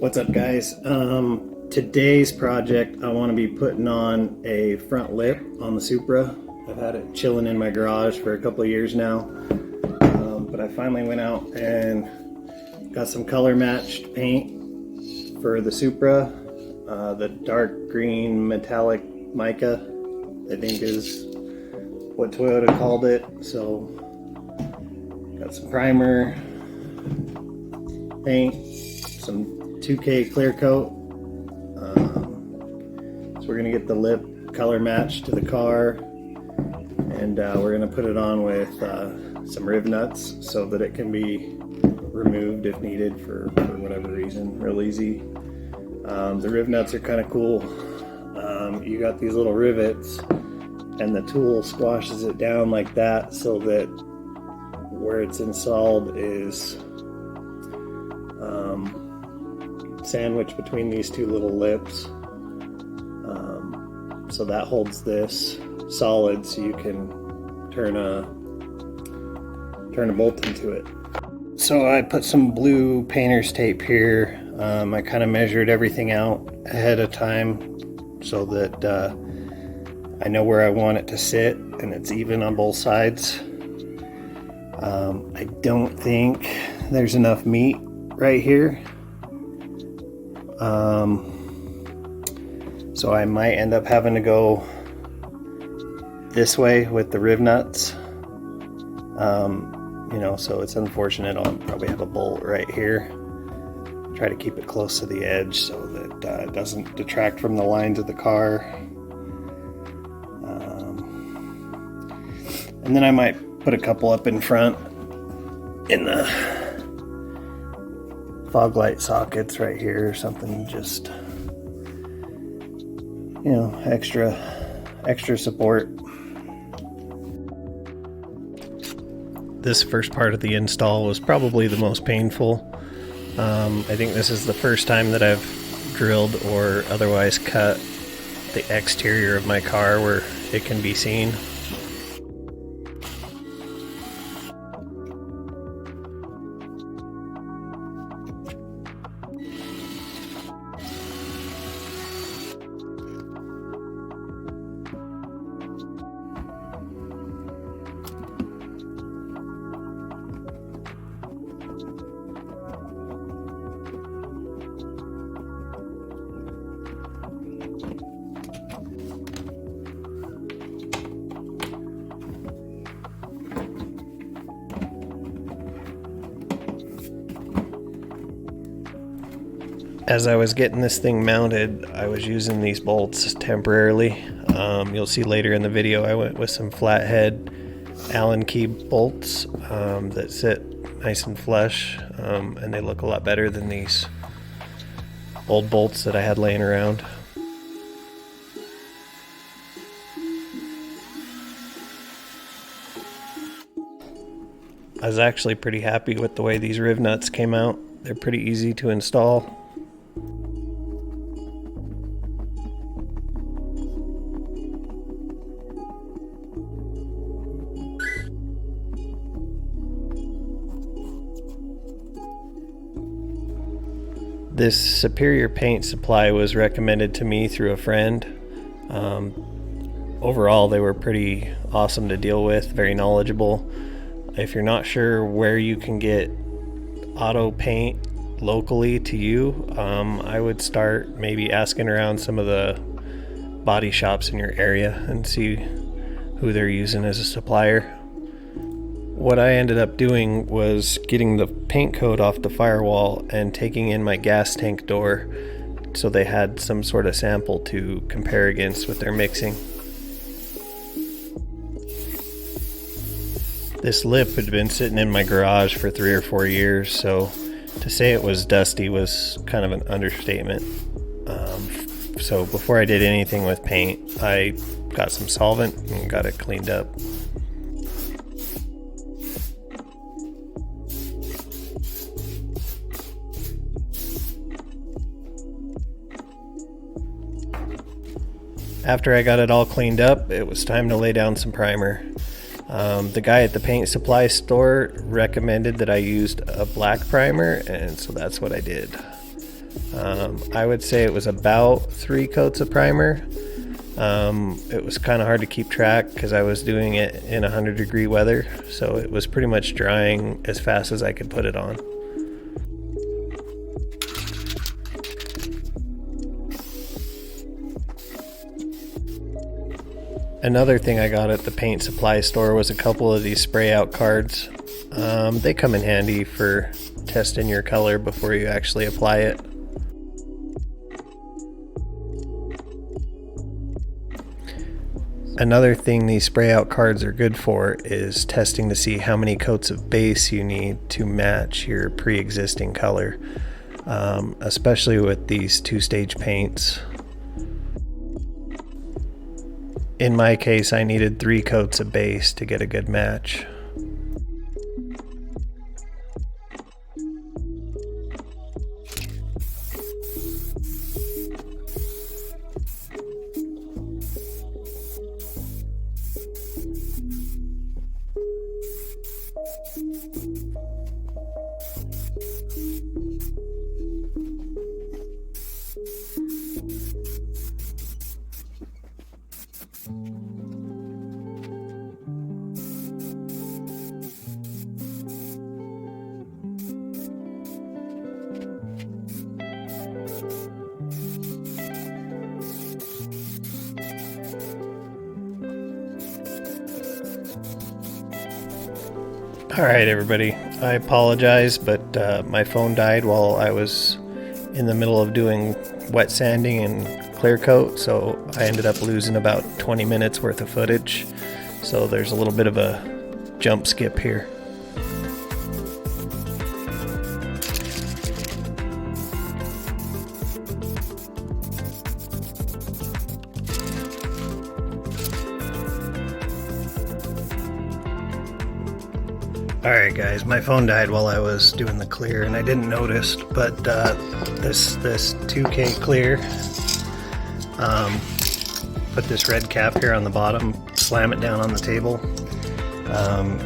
What's up, guys? Today's project, I want to be putting on a front lip on the Supra. I've had it chilling in my garage for a couple of years now, but I finally went out and got some color matched paint for the Supra. The dark green metallic mica, I think, is what Toyota called it. So got some primer, paint, some 2K clear coat. So we're gonna get the lip color matched to the car, and we're gonna put it on with some riv nuts so that it can be removed if needed for whatever reason, real easy. The riv nuts are kind of cool. You got these little rivets and the tool squashes it down like that so that where it's installed is sandwiched between these two little lips, so that holds this solid so you can turn a bolt into it. So I put some blue painter's tape here. I kind of measured everything out ahead of time so that I know where I want it to sit and it's even on both sides. I don't think there's enough meat right here. So I might end up having to go this way with the riv nuts. So it's unfortunate. I'll probably have a bolt right here. Try to keep it close to the edge so that it doesn't detract from the lines of the car. And then I might put a couple up in front in the fog light sockets right here or something, just extra support. This first part of the install was probably the most painful. I think this is the first time that I've drilled or otherwise cut the exterior of my car where it can be seen. As I was getting this thing mounted, I was using these bolts temporarily. You'll see later in the video I went with some flathead Allen key bolts that sit nice and flush, and they look a lot better than these old bolts that I had laying around. I was actually pretty happy with the way these riv nuts came out. They're pretty easy to install. This Superior paint supply was recommended to me through a friend. Overall, they were pretty awesome to deal with, very knowledgeable. If you're not sure where you can get auto paint locally to you, I would start maybe asking around some of the body shops in your area and see who they're using as a supplier. What I ended up doing was getting the paint coat off the firewall and taking in my gas tank door so they had some sort of sample to compare against with their mixing. This lip had been sitting in my garage for 3 or 4 years, so to say it was dusty was kind of an understatement. So before I did anything with paint, I got some solvent and got it cleaned up. After I got it all cleaned up, it was time to lay down some primer. The guy at the paint supply store recommended that I used a black primer, and so that's what I did. I would say it was about 3 coats of primer. It was kind of hard to keep track because I was doing it in 100-degree weather, so it was pretty much drying as fast as I could put it on. Another thing I got at the paint supply store was a couple of these spray out cards. They come in handy for testing your color before you actually apply it. Another thing these spray out cards are good for is testing to see how many coats of base you need to match your pre-existing color, especially with these 2-stage paints. In my case, I needed 3 coats of base to get a good match. Alright everybody, I apologize, but my phone died while I was in the middle of doing wet sanding and clear coat, so I ended up losing about 20 minutes worth of footage, so there's a little bit of a jump skip here. Alright guys, my phone died while I was doing the clear and I didn't notice, but this 2K clear, put this red cap here on the bottom, slam it down on the table.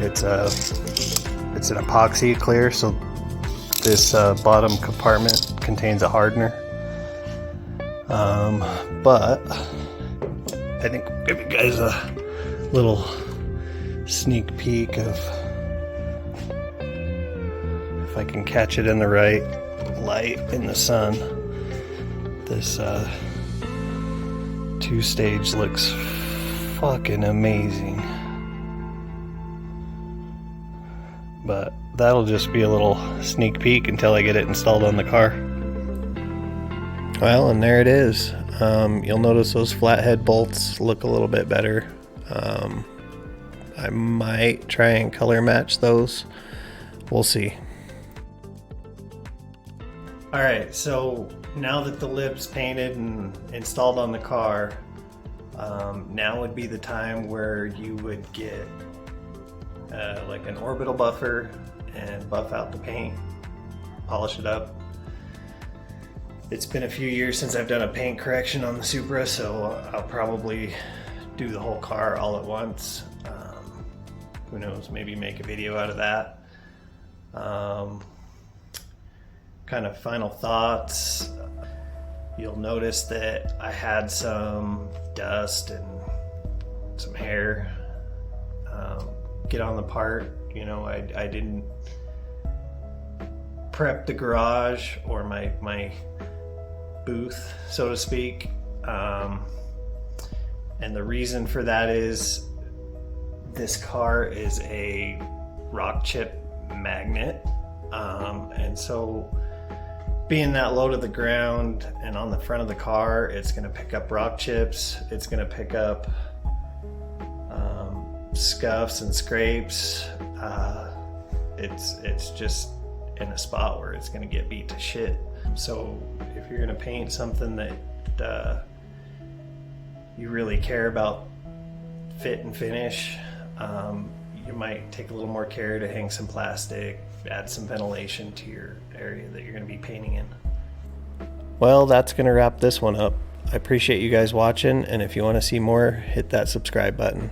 It's an epoxy clear, so this bottom compartment contains a hardener. But I think I'll give you guys a little sneak peek of, if I can catch it in the right light in the sun. This 2-stage looks fucking amazing. But that'll just be a little sneak peek until I get it installed on the car. Well, and there it is. You'll notice those flathead bolts look a little bit better. I might try and color match those. We'll see. Alright, so now that the lip's painted and installed on the car, now would be the time where you would get like an orbital buffer and buff out the paint, polish it up. It's been a few years since I've done a paint correction on the Supra, so I'll probably do the whole car all at once. Who knows, maybe make a video out of that. Kind of final thoughts. You'll notice that I had some dust and some hair get on the part. You know, I didn't prep the garage or my booth, so to speak. And the reason for that is this car is a rock chip magnet. And so being that low to the ground and on the front of the car, it's going to pick up rock chips, it's going to pick up scuffs and scrapes. It's just in a spot where it's going to get beat to shit. So if you're going to paint something that you really care about fit and finish, you might take a little more care to hang some plastic, add some ventilation to your area that you're going to be painting in. Well, that's going to wrap this one up. I appreciate you guys watching, and if you want to see more, hit that subscribe button.